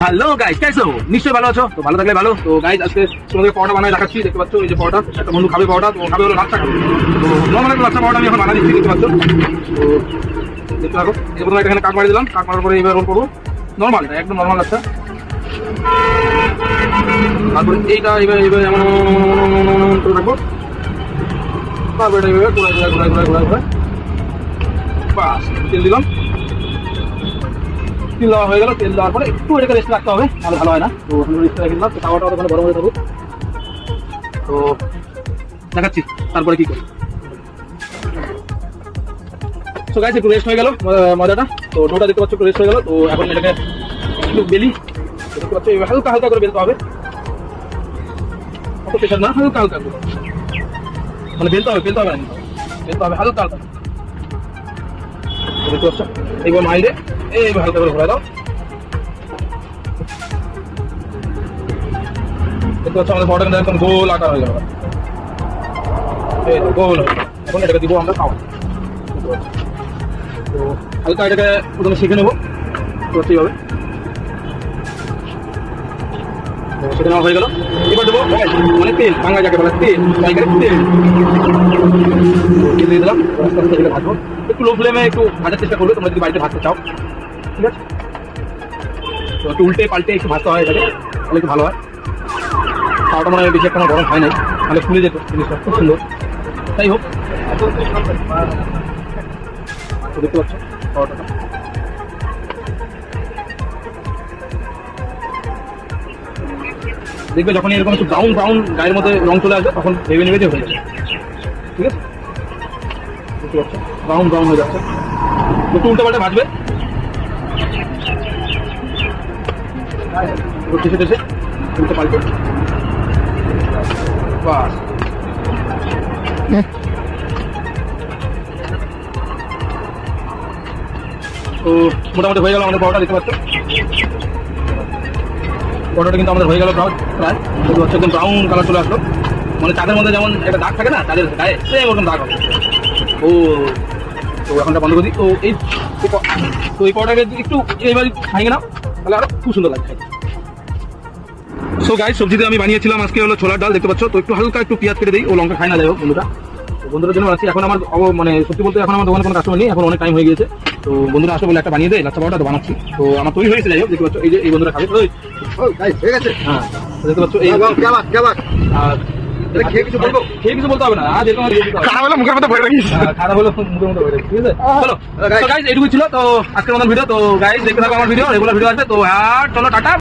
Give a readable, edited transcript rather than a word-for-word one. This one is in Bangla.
হ্যালো গাইস, কেমন আছো? নিশ্চয়ই ভালো আছো। তো ভালো থাকলে ভালো। তো গাইস আজকে তোমাদের পরোটা বানাই দেখাচ্ছি। দেখতে পাচ্ছ এই যে পরোটা, একটা বন্ধু খাবে পরোটা, তো খাবে হলো লাচ্ছা খাবে। তো নর্মাল একটা লাচ্ছা পরোটা আমি এখন বানাই দিচ্ছি, দেখতে পাচ্ছ। তো দেখতে থাকো। এই প্রথমে এখানে কাট মারি দিলাম, কাট মারার পরে এবার রোল করবো নর্মাল, এটা একদম নর্মাল লাচ্ছা। তারপরে এইটা এবার এবার এমন করে রাখবো, তারপরে এটা এভাবে ঘোরাই ঘোরাই ঘোরাই ঘোরাই ঘোরাই ঘোরাই বাস তেল দিলাম। তেল দেওয়া হয়ে গেল। তেল দেওয়ার পরে একটু এটাকে রেস্ট রাখতে হবে, তাহলে ভালো হয় না। তো রেস্ট রেখে দিলাম, তো তাওয়াটা ওখানে গরম হয়ে থাকুক। তো দেখাচ্ছি তারপরে কি করি। তো গাইস একটু রেস্ট হয়ে গেল মজাটা। তো ডোটা দেখতে পাচ্ছ একটু রেস্ট হয়ে গেল। তো এখন এটাকে একটু বেলি, দেখতে পাচ্ছ হালকা হালকা করে বেলতে হবে, অত প্রেশার না, হালকা হালকা করে মানে বেলতে হবে, বেলতে হবে না, বেলতে হবে হালকা হালকা। দেখতে পাচ্ছ এইবার মাইরে এইবার হালকা করে ঘোরা দাও। দেখতে পাচ্ছ আমাদের পরোটা একদম গোল আকার হয়ে গেল, এই গোল হয়ে গেল। এখন এটাকে দিব আমরা খাওয়া। তো হালকা এটাকে প্রথমে শিখে নেবো এইভাবে। সেটা নেওয়া হয়ে গেল। এবার দেবো মানে তেল, বাংলা যাকে বলে তেল, পাইকারি তেল দিয়ে দিলাম। আস্তে আস্তে এগুলো ভাজবো, একটু লো ফ্লেমে একটু ভাজার চেষ্টা করবে তোমরা যদি বাড়িতে ভাজতে চাও, ঠিক আছে। তো একটু উল্টে পাল্টে একটু ভাজতে হয় এটাকে, তাহলে একটু ভালো হয়। খাওয়াটা মনে হয় বেশি একটা গরম হয় নাই, তাহলে ফুলে যেত জিনিসটা, খুব সুন্দর। তাই হোক, দেখতে পাচ্ছ খাওয়াটা দেখবে যখন এরকম একটু ব্রাউন ব্রাউন গায়ের মধ্যে রং চলে আসবে তখন ভেবে নেবে যে হয়ে যাবে, ঠিক আছে। দেখতে পাচ্ছ ব্রাউন ব্রাউন হয়ে যাচ্ছে, একটু উল্টে পাল্টে ভাজবে, টেসে টেসে উল্টে পাল্টে বাস। তো মোটামুটি হয়ে গেল আমাদের পরোটা, দেখতে পাচ্ছ পরোটাটা কিন্তু আমাদের হয়ে গেল প্রায় দেখতে পাচ্ছ একদম ব্রাউন কালার চলে আসলো, মানে চাঁদের মধ্যে যেমন একটা দাগ থাকে না চাঁদের গায়ে, সেম ওরকম দাগ হবে। ও তো এখনটা বন্ধ করে দিই। তো এই পরোটাকে একটু এইবার খাইয়ে নাও, তাহলে আরো খুব সুন্দর লাগে। সো গাইস সবজিতে আমি বানিয়েছিলাম আজকে হলো ছোলার ডাল, দেখতে পাচ্ছ। তো একটু হালকা একটু পেঁয়াজ কেটে দিই, ও লঙ্কা খাই না, যাই হোক বন্ধুরা। তো বন্ধুদের জন্য আছি। এখন আমার মানে সত্যি বলতে এখন আমার দোকানে কোনো কাস্টমার নেই, এখন অনেক টাইম হয়ে গিয়েছে। তো বন্ধুরা আসলে বলে একটা বানিয়ে দেয় লাচ্ছা পরোটা, তো বানাচ্ছি। তো আমার তৈরি হয়েছে, যাই হোক দেখতে পাচ্ছ এই যে এই বন্ধুরা খাবে। ঠিক আছে, হ্যাঁ দেখতে পাচ্ছ এই আর খেয়ে কিছু বলবো, খেয়ে কিছু বলতে হবে না, আজ এরকম খারাপ হলে মুখের মধ্যে ভরে রাখিস। খারাপ হলো মুখের মধ্যে ভরে, ঠিক আছে। চলো গাইস এইটুকু ছিল তো আজকের মতো ভিডিও। তো গাইস দেখতে থাকো আমার ভিডিও, রেগুলার ভিডিও আসবে। তো আর চলো টাটা।